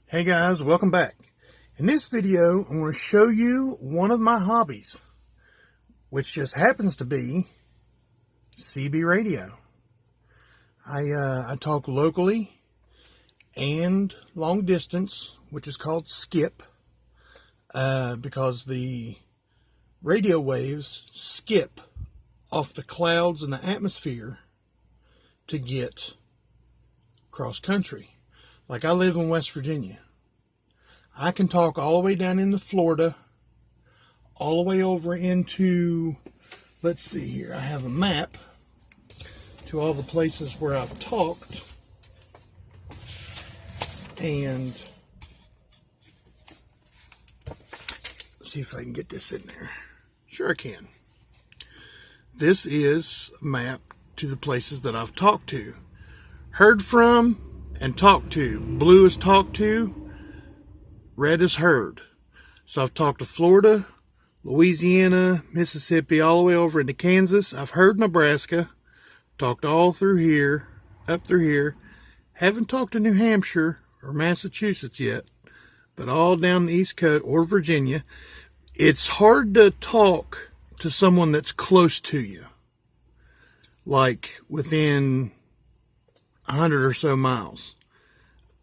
Hey guys, welcome back. In this video, I'm going to show you one of my hobbies, which just happens to be CB radio. I talk locally and long distance, which is called skip, because the radio waves skip off the clouds in the atmosphere to get cross country. Like I live in West Virginia. I can talk all the way down into Florida, all the way over into, let's see here, I have a map to all the places where I've talked. And let's see if I can get this in there. Sure I can. This is a map to the places that I've talked to, heard from, and talked to. Blue is talked to, red is heard. So I've talked to Florida, Louisiana, Mississippi, all the way over into Kansas. I've heard Nebraska, talked all through here, up through here. Haven't talked to New Hampshire or Massachusetts yet, but all down the East Coast or Virginia. It's hard to talk to someone that's close to you, like within 100 or so miles.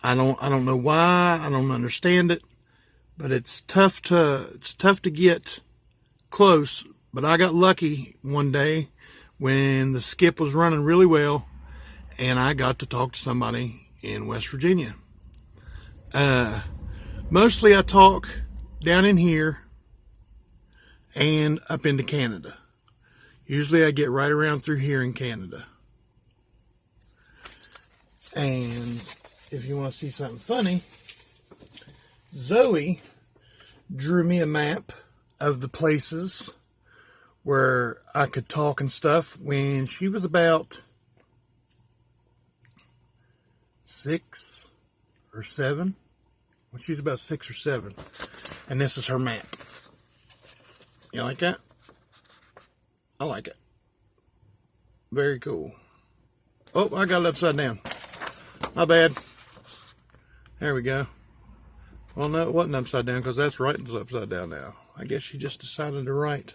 I don't know why. I don't understand it, but it's tough to get close. But I got lucky one day when the skip was running really well, and I got to talk to somebody in West Virginia. Mostly I talk down in here and up into Canada. Usually I get right around through here in Canada. And if you want to see something funny, Zoey drew me a map of the places where I could talk and stuff when she was about 6 or 7. When she was about 6 or 7. And this is her map. You like that? I like it. Very cool. Oh, I got it upside down. My bad. There we go. Well, no, it wasn't upside down because that's writing's upside down now. I guess she just decided to write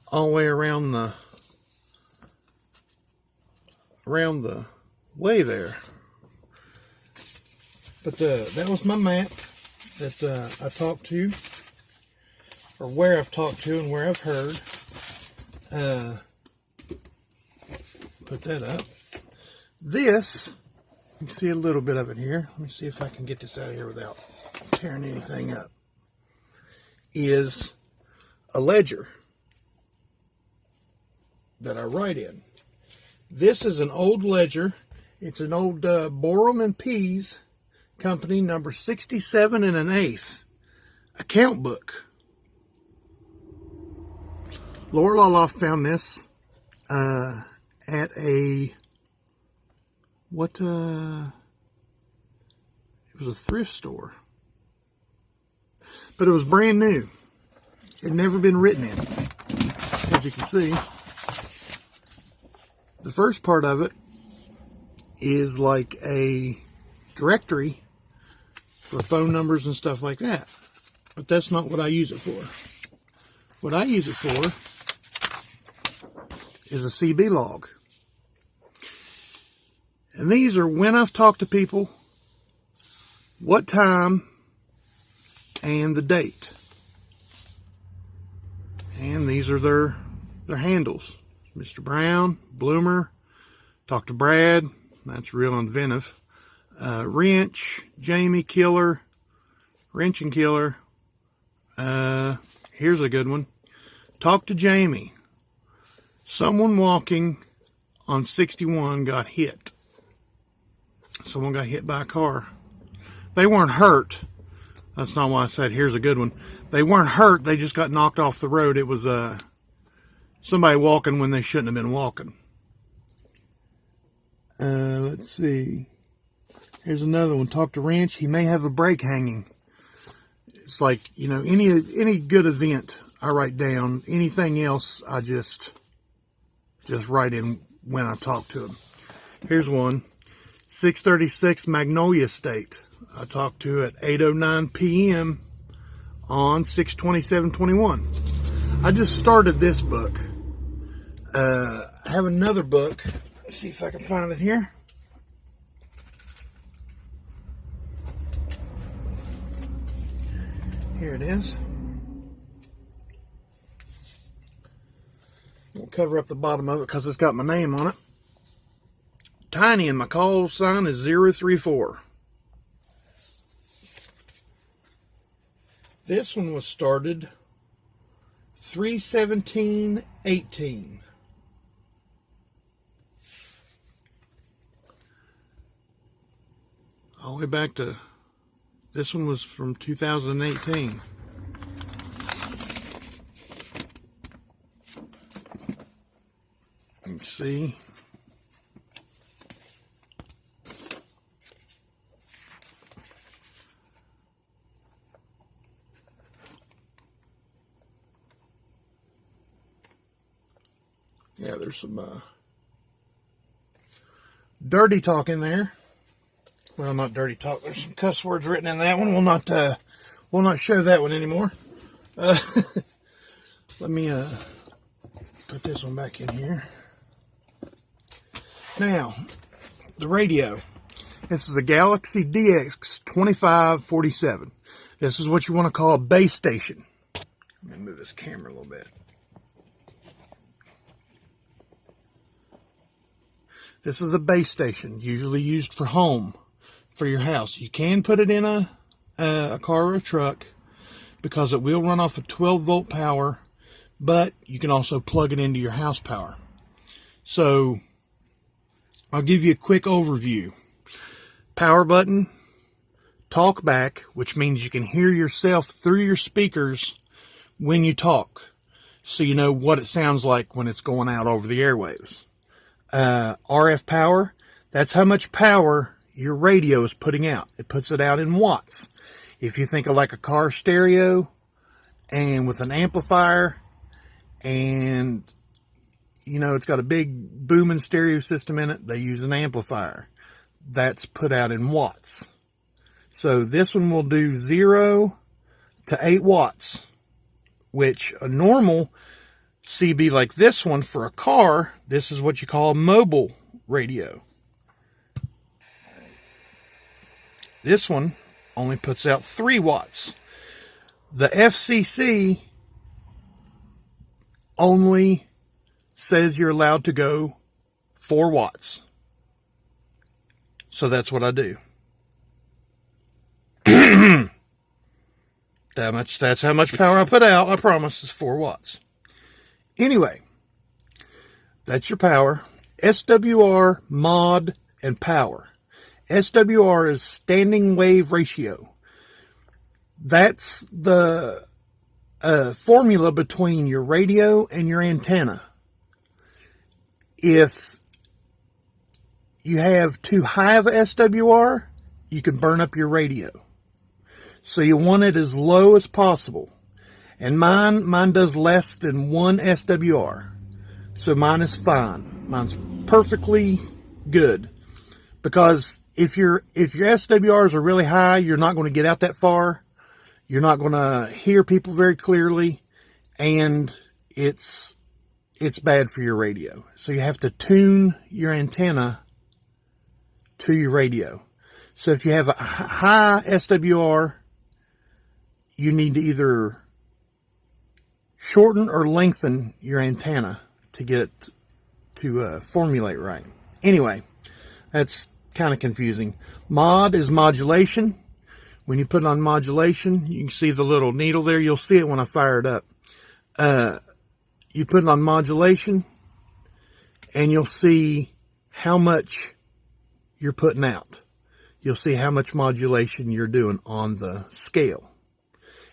all the way around the way there. But that was my map that I talked to, or where I've talked to and where I've heard. Put that up. This, you can see a little bit of it here. Let me see if I can get this out of here without tearing anything up. Is a ledger that I write in. This is an old ledger. It's an old Borum and Pease Company number 67 1/8 account book. Laura Laloff found this at a it was a thrift store, but it was brand new. It had never been written in. As you can see, the first part of it is like a directory for phone numbers and stuff like that, but that's not what I use it for. What I use it for is a CB log. And these are when I've talked to people, what time, and the date. And these are their handles. Mr. Brown, Bloomer, talk to Brad, that's real inventive. Wrench, Jamie, Killer, Wrench and Killer. Here's a good one. Talk to Jamie. Someone walking on 61 got hit. Someone got hit by a car. They weren't hurt. That's not why I said here's a good one. They weren't hurt. They just got knocked off the road. It was somebody walking when they shouldn't have been walking. Let's see. Here's another one. Talk to Wrench. He may have a brake hanging. It's like, you know, any good event I write down. Anything else I just write in when I talk to him. Here's one. 636 Magnolia State. I talked to at 8:09 p.m. on 6/27/21. I just started this book. I have another book. Let's see if I can find it here. Here it is. We'll cover up the bottom of it because it's got my name on it. Tiny, and my call sign is 034. This one was started 3/17/18. All the way back to, this one was from 2018. Let's see. Yeah, there's some dirty talk in there. Well, not dirty talk. There's some cuss words written in that one. We'll not show that one anymore. Let me put this one back in here. Now, the radio. This is a Galaxy DX2547. This is what you want to call a base station. Let me move this camera a little bit. This is a base station, usually used for home, for your house. You can put it in a car or a truck because it will run off of 12-volt power, but you can also plug it into your house power. So, I'll give you a quick overview. Power button, talk back, which means you can hear yourself through your speakers when you talk, so you know what it sounds like when it's going out over the airwaves. RF power, that's how much power your radio is putting out. It puts it out in watts. If you think of like a car stereo and with an amplifier, and you know it's got a big booming stereo system in it, they use an amplifier. That's put out in watts. So this one will do 0 to 8 watts, which a normal CB like this one for a car, this is what you call a mobile radio. This one only puts out 3 watts. The FCC only says you're allowed to go 4 watts. So that's what I do. That's how much power I put out. I promise it's 4 watts. Anyway, that's your power. SWR, mod, and power. SWR is standing wave ratio. That's the formula between your radio and your antenna. If you have too high of a SWR, you can burn up your radio. So you want it as low as possible. And mine does less than 1 SWR. So mine is fine. Mine's perfectly good. Because if your SWRs are really high, you're not going to get out that far. You're not going to hear people very clearly. And it's bad for your radio. So you have to tune your antenna to your radio. So if you have a high SWR, you need to either shorten or lengthen your antenna to get it to formulate right. Anyway, that's kind of confusing. Mod is modulation. When you put it on modulation, you can see the little needle there. You'll see it when I fire it up. You put it on modulation, and you'll see how much you're putting out. You'll see how much modulation you're doing on the scale.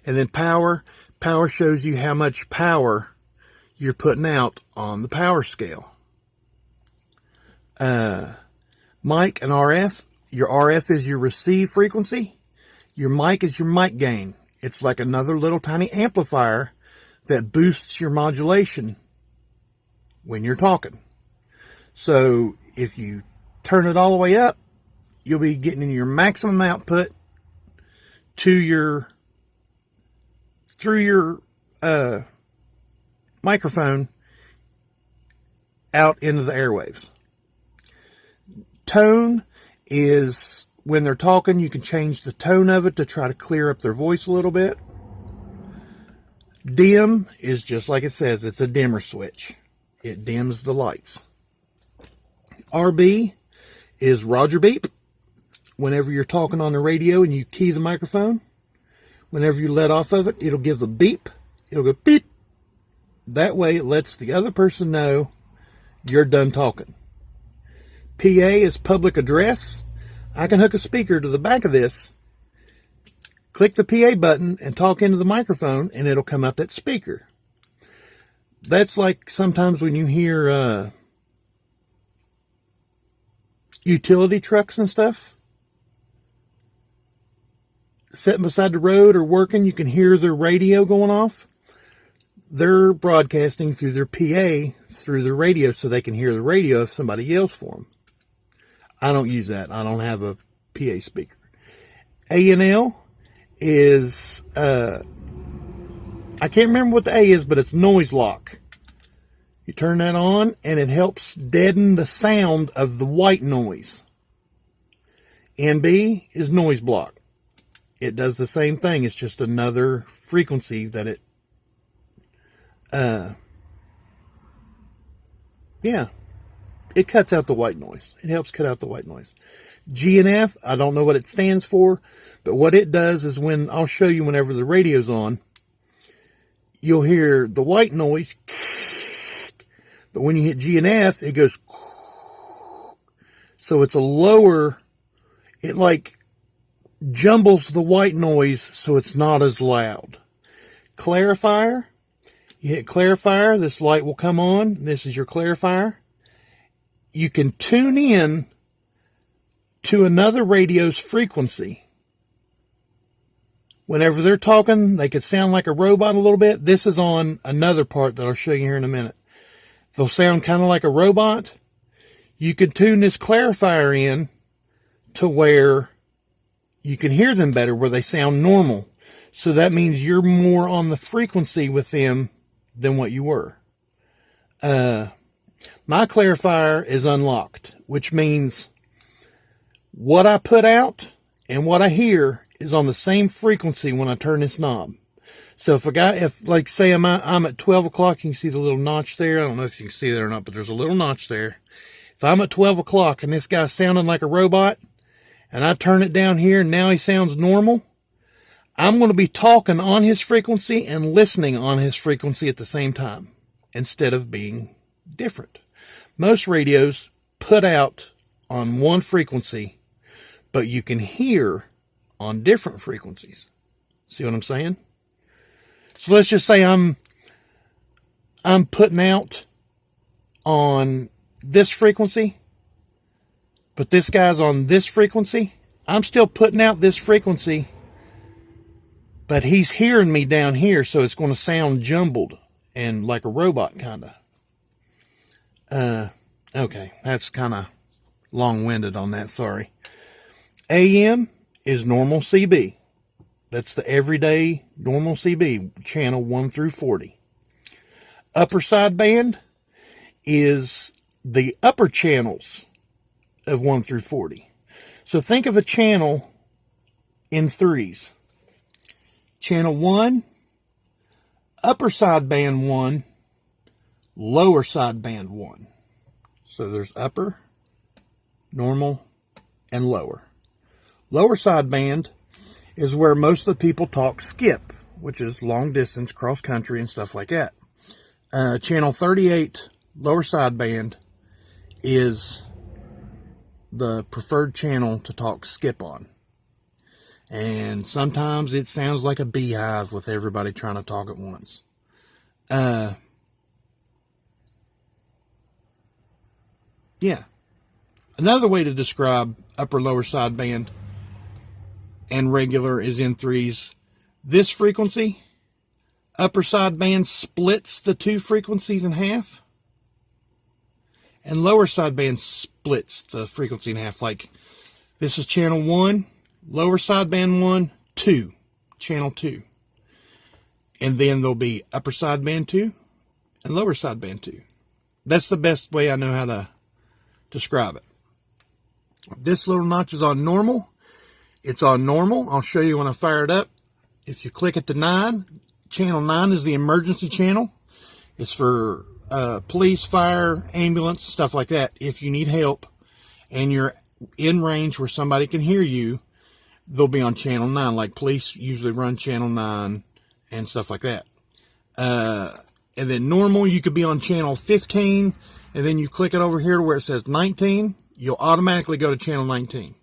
And then power. Power shows you how much power you're putting out on the power scale. Mic and RF. Your RF is your receive frequency. Your mic is your mic gain. It's like another little tiny amplifier that boosts your modulation when you're talking. So if you turn it all the way up, you'll be getting your maximum output to your, through your microphone out into the airwaves. Tone is when they're talking, you can change the tone of it to try to clear up their voice a little bit. Dim is just like it says, it's a dimmer switch. It dims the lights. RB is Roger Beep. Whenever you're talking on the radio and you key the microphone, whenever you let off of it, it'll give a beep. It'll go beep. That way it lets the other person know you're done talking. PA is public address. I can hook a speaker to the back of this, click the PA button and talk into the microphone, and it'll come out that speaker. That's like sometimes when you hear utility trucks and stuff sitting beside the road or working, you can hear their radio going off. They're broadcasting through their PA through the radio so they can hear the radio if somebody yells for them. I don't use that. I don't have a PA speaker. A&L is, I can't remember what the A is, but it's noise lock. You turn that on and it helps deaden the sound of the white noise. NB is noise block. It does the same thing. It's just another frequency that it, it cuts out the white noise. It helps cut out the white noise. GNF, I don't know what it stands for, but what it does is when, I'll show you whenever the radio's on, you'll hear the white noise, but when you hit GNF, it goes, so it's a lower, it like jumbles the white noise so it's not as loud. Clarifier, you hit clarifier, this light will come on. This is your clarifier. You can tune in to another radio's frequency. Whenever they're talking, they could sound like a robot a little bit. This is on another part that I'll show you here in a minute. They'll sound kind of like a robot. You could tune this clarifier in to where you can hear them better, where they sound normal. So that means you're more on the frequency with them than what you were. My clarifier is unlocked, which means what I put out and what I hear is on the same frequency when I turn this knob. So if like say I'm at 12 o'clock, you can see the little notch there. I don't know if you can see that or not, but there's a little notch there. If I'm at 12 o'clock and this guy's sounding like a robot and I turn it down here and now he sounds normal, I'm going to be talking on his frequency and listening on his frequency at the same time instead of being different. Most radios put out on one frequency, but you can hear on different frequencies. See what I'm saying? So let's just say I'm putting out on this frequency, but this guy's on this frequency. I'm still putting out this frequency, but he's hearing me down here, so it's going to sound jumbled and like a robot, kind of. Okay, that's kind of long-winded on that, sorry. AM is normal CB. That's the everyday normal CB, channel 1 through 40. Upper sideband is the upper channels of 1 through 40. So think of a channel in threes. Channel 1, upper sideband 1, lower sideband 1. So there's upper, normal, and lower. Lower sideband is where most of the people talk skip, which is long distance, cross country, and stuff like that. Channel 38, lower sideband, is the preferred channel to talk skip on. And sometimes it sounds like a beehive with everybody trying to talk at once. Yeah. Another way to describe upper lower sideband and regular is in threes. This frequency, upper sideband, splits the two frequencies in half, and lower sideband splits the frequency in half. Like this is channel 1, lower sideband 1, 2, channel 2. And then there'll be upper sideband 2 and lower sideband 2. That's the best way I know how to describe it. This little notch is on normal. It's on normal. I'll show you when I fire it up. If you click at the 9, channel 9 is the emergency channel. It's for police, fire, ambulance, stuff like that. If you need help and you're in range where somebody can hear you, they'll be on channel 9. Like police usually run channel 9 and stuff like that. And then normal, you could be on channel 15, and then you click it over here to where it says 19. You'll automatically go to channel 19.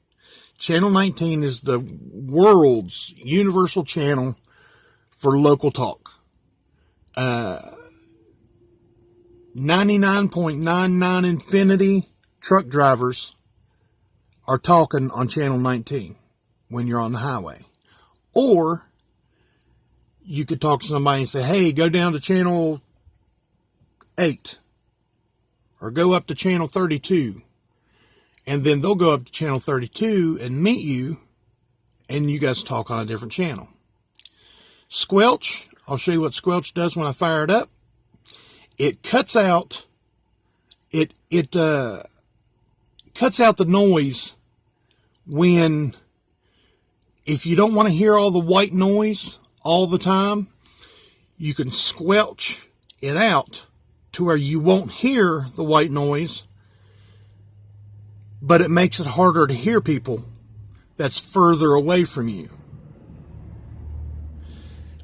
Channel 19 is the world's universal channel for local talk. 99.99 infinity truck drivers are talking on channel 19 when you're on the highway. Or you could talk to somebody and say, hey, go down to channel 8 or go up to channel 32. And then they'll go up to channel 32 and meet you, and you guys talk on a different channel. Squelch, I'll show you what squelch does when I fire it up. It cuts out, cuts out the noise when, if you don't want to hear all the white noise all the time, you can squelch it out to where you won't hear the white noise, but it makes it harder to hear people that's further away from you.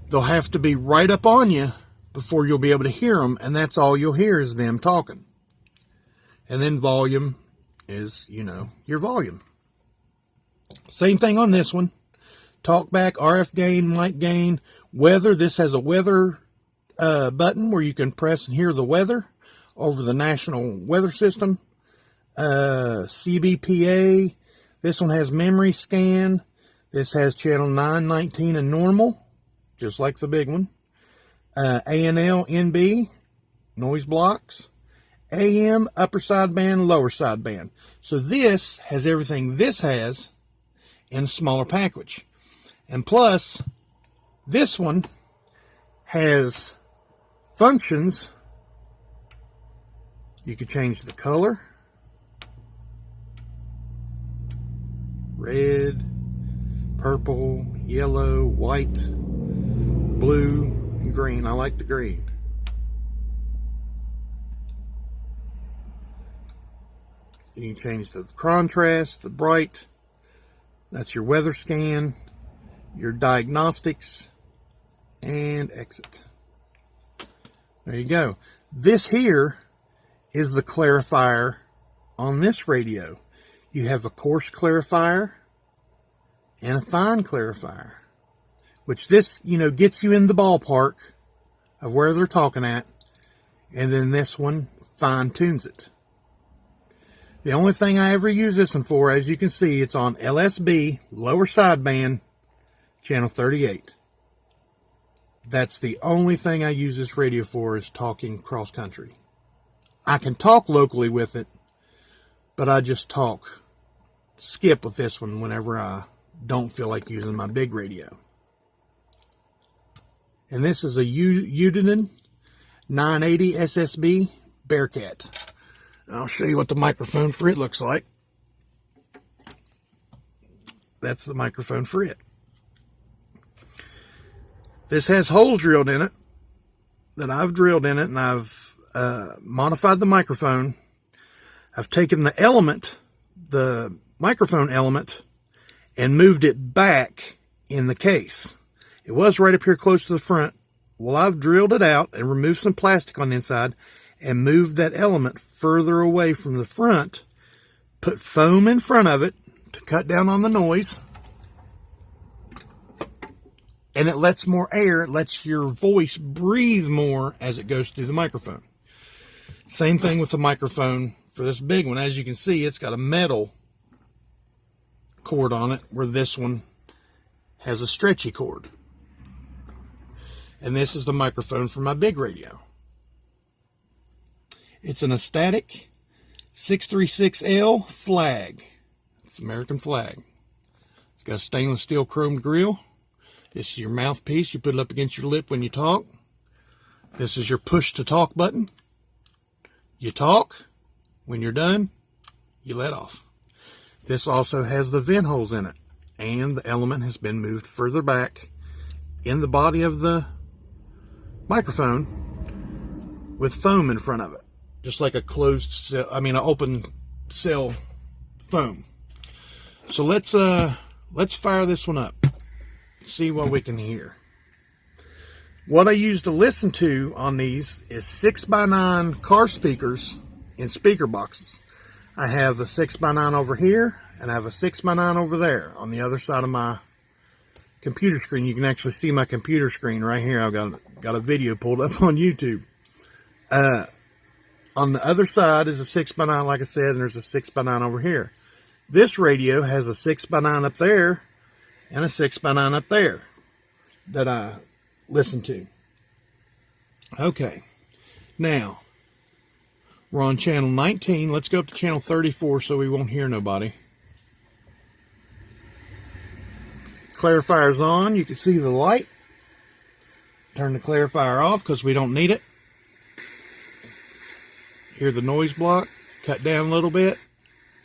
They'll have to be right up on you before you'll be able to hear them, and that's all you'll hear is them talking. And then volume is, you know, your volume. Same thing on this one. Talk back, RF gain, mic gain, weather. This has a weather button where you can press and hear the weather over the national weather system. CBPA. This one has memory scan. This has channel 9, 19, and normal, just like the big one. ANL, NB, noise blocks. AM, upper sideband, lower sideband. So this has everything this has in a smaller package. And plus, this one has functions. You could change the color. Red, purple, yellow, white, blue, and green. I like the green. You can change the contrast, the bright. That's your weather scan, your diagnostics, and exit. There you go. This here is the clarifier on this radio. You have a coarse clarifier and a fine clarifier, which this, you know, gets you in the ballpark of where they're talking at, and then this one fine tunes it. The only thing I ever use this one for, as you can see, it's on LSB, lower sideband, channel 38. That's the only thing I use this radio for, is talking cross country. I can talk locally with it, but I just skip with this one whenever I don't feel like using my big radio. And this is a Udinen 980 SSB Bearcat. I'll show you what the microphone for it looks like. That's the microphone for it. This has holes drilled in it that I've drilled in it, and I've modified the microphone. I've taken the element, the microphone element, and moved it back in the case. It was right up here close to the front. Well, I've drilled it out and removed some plastic on the inside and moved that element further away from the front, put foam in front of it to cut down on the noise, and it lets more air, it lets your voice breathe more as it goes through the microphone. Same thing with the microphone for this big one. As you can see, it's got a metal cord on it, where this one has a stretchy cord. And this is the microphone for my big radio. It's an Astatic 636L flag. It's American flag. It's got a stainless steel chrome grill. This is your mouthpiece. You put it up against your lip when you talk. This is your push to talk button. You talk. When you're done, you let off. This also has the vent holes in it, and the element has been moved further back in the body of the microphone with foam in front of it, just like a closed cell, an open cell foam. So let's fire this one up, see what we can hear. What I use to listen to on these is 6x9 car speakers in speaker boxes. I have a 6x9 over here, and I have a 6x9 over there on the other side of my computer screen. You can actually see my computer screen right here. I've got a video pulled up on YouTube. On the other side is a 6x9, like I said, and there's a 6x9 over here. This radio has a 6x9 up there and a 6x9 up there that I listen to. Okay, now we're on channel 19. Let's go up to channel 34 so we won't hear nobody. Clarifier's on. You can see the light. Turn the clarifier off because we don't need it. Hear the noise block. Cut down a little bit.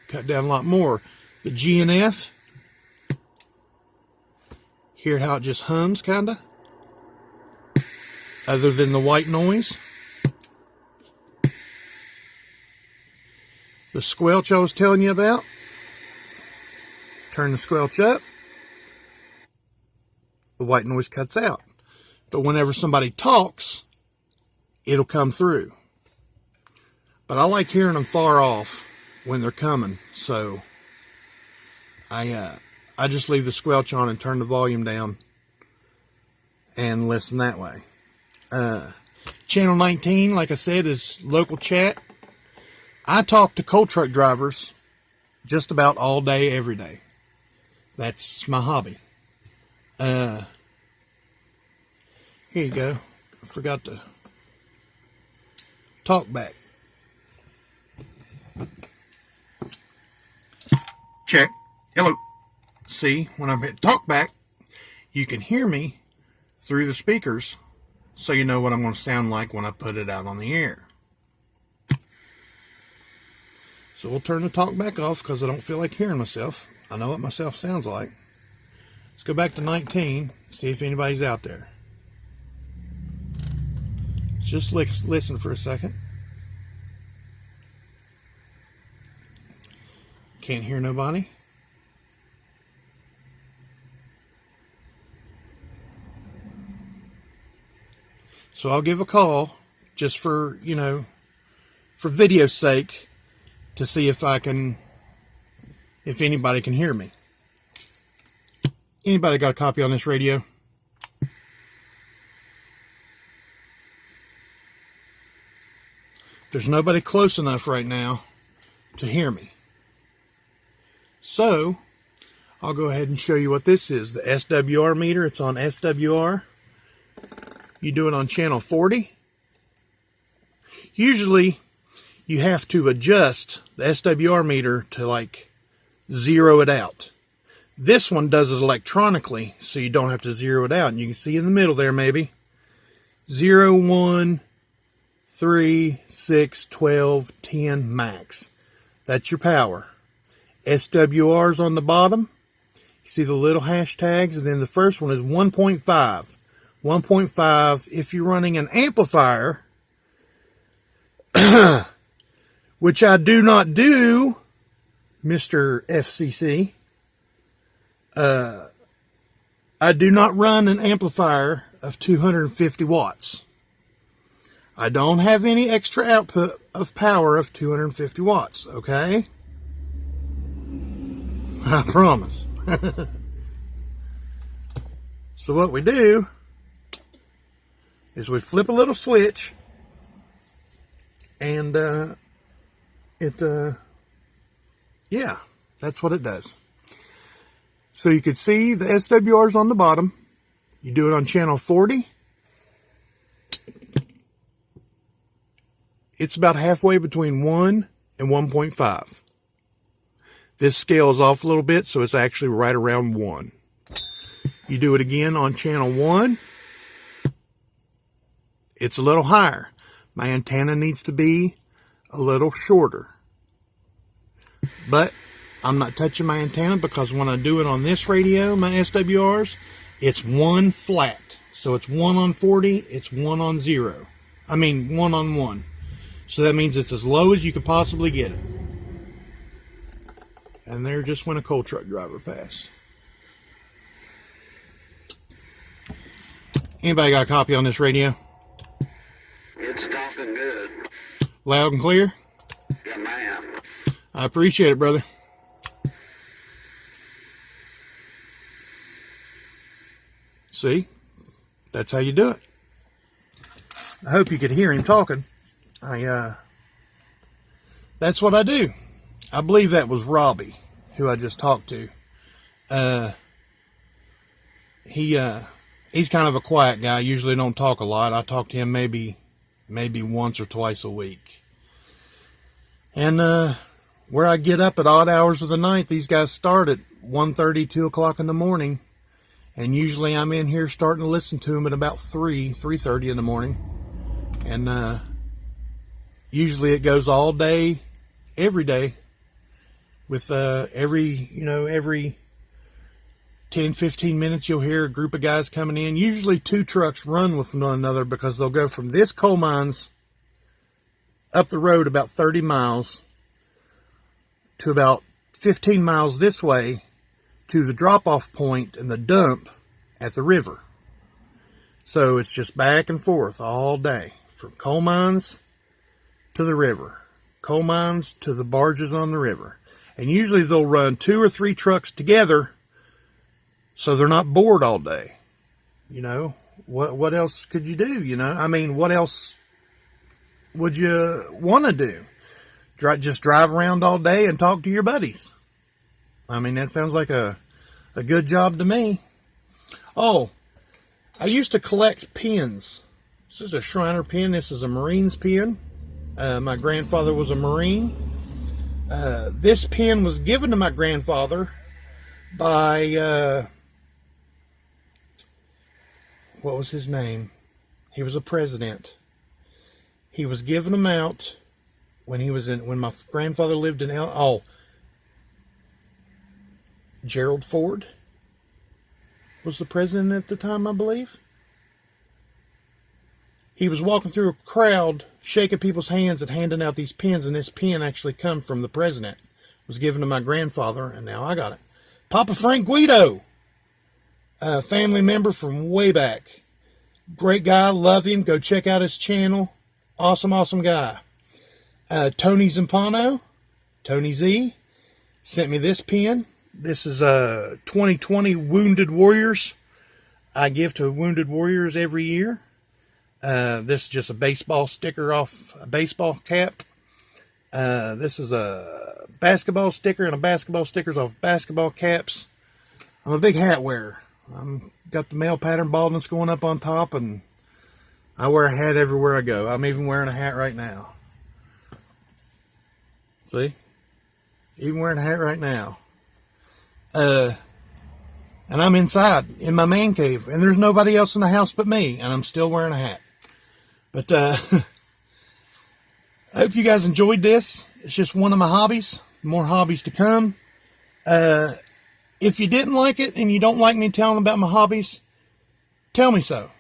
Cut down a lot more. The G and F. Hear how it just hums, kinda? Other than the white noise. The squelch I was telling you about. Turn the squelch up. The white noise cuts out. But whenever somebody talks, it'll come through. But I like hearing them far off when they're coming, so I just leave the squelch on and turn the volume down and listen that way. Channel 19, like I said, is local chat. I talk to coal truck drivers just about all day, every day. That's my hobby. Here you go. I forgot to talk back. Check. Hello. See, when I'm hit talk back, you can hear me through the speakers, so you know what I'm going to sound like when I put it out on the air. So we'll turn the talk back off because I don't feel like hearing myself. I know what myself sounds like. Let's go back to 19, see if anybody's out there. Just listen for a second. Can't hear nobody. So I'll give a call just for, for video's sake, to see if anybody can hear me. Anybody got a copy on this radio? There's nobody close enough right now to hear me. So, I'll go ahead and show you what this is. The SWR meter, it's on SWR. You do it on channel 40. Usually, you have to adjust the SWR meter to zero it out. This one does it electronically, so you don't have to zero it out. And you can see in the middle there, maybe 0, 1, 3, 6, 12, 10 max. That's your power. SWR's on the bottom. You see the little hashtags, and then the first one is 1.5. 1.5 if you're running an amplifier, which I do not do, Mr. FCC. I do not run an amplifier of 250 watts. I don't have any extra output of power of 250 watts, okay? I promise. So what we do is we flip a little switch, and yeah, that's what it does. So you can see the SWRs on the bottom. You do it on channel 40. It's about halfway between 1 and 1.5. This scale is off a little bit, so it's actually right around 1. You do it again on channel 1. It's a little higher. My antenna needs to be a little shorter. But I'm not touching my antenna because when I do it on this radio, my SWRs, it's 1 flat. So it's 1 on 40, it's 1 on 0. I mean 1 on 1. So that means it's as low as you could possibly get it. And there just went a coal truck driver past. Anybody got a copy on this radio? It's talking good. Loud and clear? Yeah, ma'am. I appreciate it, brother. See? That's how you do it. I hope you could hear him talking. That's what I do. I believe that was Robbie, who I just talked to. He's kind of a quiet guy. I usually don't talk a lot. I talk to him maybe once or twice a week. And where I get up at odd hours of the night, these guys start at 1:30, 2 o'clock in the morning. And usually I'm in here starting to listen to them at about 3:30 in the morning. And usually it goes all day, every day, with every 10, 15 minutes you'll hear a group of guys coming in. Usually 2 trucks run with one another because they'll go from this coal mines up the road about 30 miles to about 15 miles this way to the drop-off point and the dump at the river. So it's just back and forth all day, from coal mines to the river, coal mines to the barges on the river. And usually they'll run 2 or 3 trucks together so they're not bored all day. You know, what else could you do? You know, I mean, what else would you want to do? Just drive around all day and talk to your buddies. I mean, that sounds like a good job to me. Oh, I used to collect pins. This is a Shriner pin. This is a Marine's pin. My grandfather was a Marine. This pin was given to my grandfather by, what was his name? He was a president. He was giving them out when my grandfather lived in Gerald Ford was the president at the time, I believe. He was walking through a crowd, shaking people's hands and handing out these pins, and this pin actually come from the president. It was given to my grandfather, and now I got it. Papa Frank Guido, a family member from way back. Great guy, love him. Go check out his channel. Awesome guy. Tony Zampano, Tony Z, sent me this pin. This is 2020 Wounded Warriors. I give to Wounded Warriors every year. This is just a baseball sticker off a baseball cap. This is a basketball sticker and a basketball stickers off basketball caps. I'm a big hat wearer. Got the male pattern baldness going up on top, and I wear a hat everywhere I go. I'm even wearing a hat right now. See? Even wearing a hat right now. And I'm inside in my man cave, and there's nobody else in the house but me, and I'm still wearing a hat. But I hope you guys enjoyed this. It's just one of my hobbies. More hobbies to come. If you didn't like it and you don't like me telling about my hobbies, tell me so.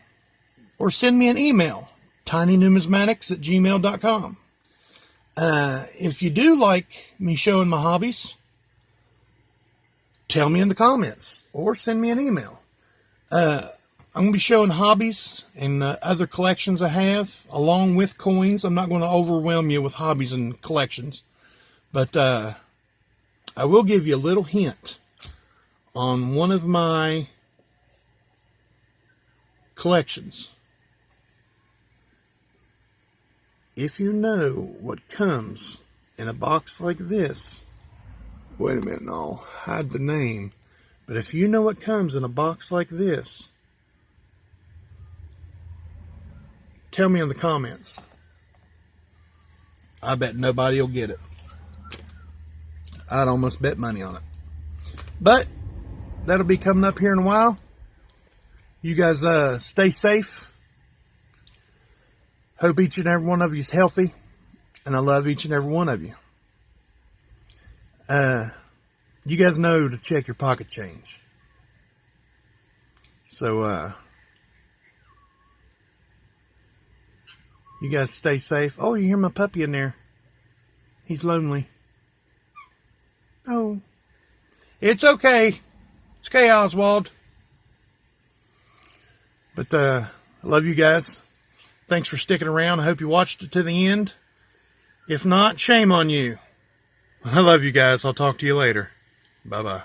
Or send me an email, tinynumismatics@gmail.com. If you do like me showing my hobbies, tell me in the comments or send me an email. I'm going to be showing hobbies and other collections I have along with coins. I'm not going to overwhelm you with hobbies and collections, but I will give you a little hint on one of my collections. If you know what comes in a box like this, wait a minute, I'll hide the name. But if you know what comes in a box like this, tell me in the comments. I bet nobody will get it. I'd almost bet money on it. But that'll be coming up here in a while. You guys stay safe. Hope each and every one of you is healthy. And I love each and every one of you. You guys know to check your pocket change. So, you guys stay safe. Oh, you hear my puppy in there. He's lonely. Oh. It's okay. It's okay, Oswald. But, I love you guys. Thanks for sticking around. I hope you watched it to the end. If not, shame on you. I love you guys. I'll talk to you later. Bye-bye.